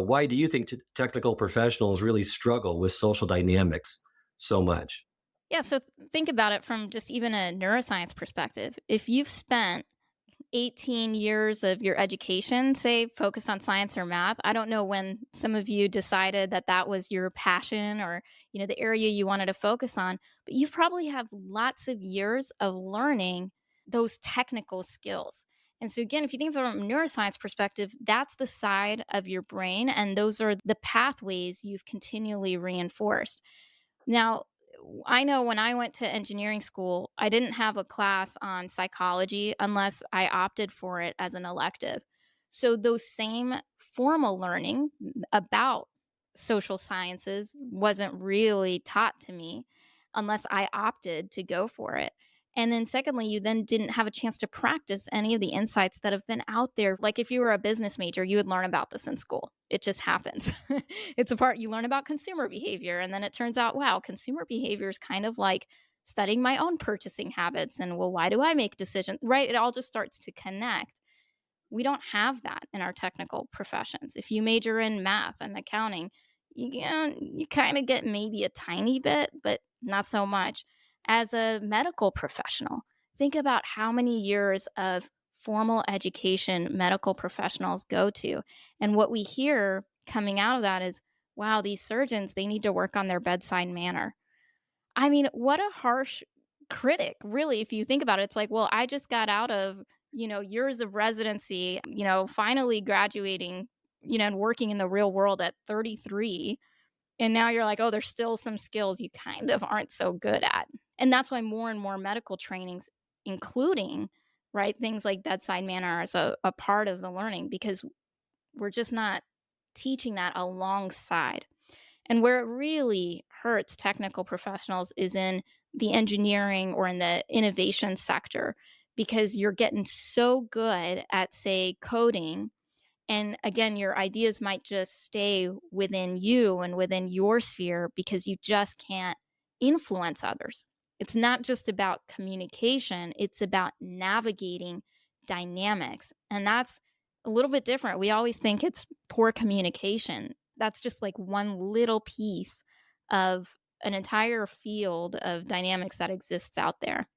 Why do you think technical professionals really struggle with social dynamics so much? Yeah, so think about it from just even a neuroscience perspective. If you've spent 18 years of your education, say, focused on science or math, I don't know when some of you decided that that was your passion or, the area you wanted to focus on, but you probably have lots of years of learning those technical skills. And so again, if you think from a neuroscience perspective, that's the side of your brain and those are the pathways you've continually reinforced. Now, I know when I went to engineering school, I didn't have a class on psychology unless I opted for it as an elective. So, those same formal learning about social sciences wasn't really taught to me unless I opted to go for it. And then, secondly, you then didn't have a chance to practice any of the insights that have been out there. Like if you were a business major, you would learn about this in school. It just happens. It's a part you learn about consumer behavior. And then it turns out, wow, consumer behavior is kind of like studying my own purchasing habits. And well, why do I make decisions? Right. It all just starts to connect. We don't have that in our technical professions. If you major in math and accounting, you kind of get maybe a tiny bit, but not so much. As a medical professional, think about how many years of formal education medical professionals go to. And what we hear coming out of that is, wow, these surgeons, they need to work on their bedside manner. I mean, what a harsh critic, really, if you think about it. It's like, well, I just got out of, years of residency, finally graduating, and working in the real world at 33. And now you're like, oh, there's still some skills you kind of aren't so good at. And that's why more and more medical trainings, including, right, things like bedside manner as a part of the learning because we're just not teaching that alongside. And where it really hurts technical professionals is in the engineering or in the innovation sector because you're getting so good at, say, coding. And again, your ideas might just stay within you and within your sphere because you just can't influence others. It's not just about communication, it's about navigating dynamics. And that's a little bit different. We always think it's poor communication. That's just like one little piece of an entire field of dynamics that exists out there.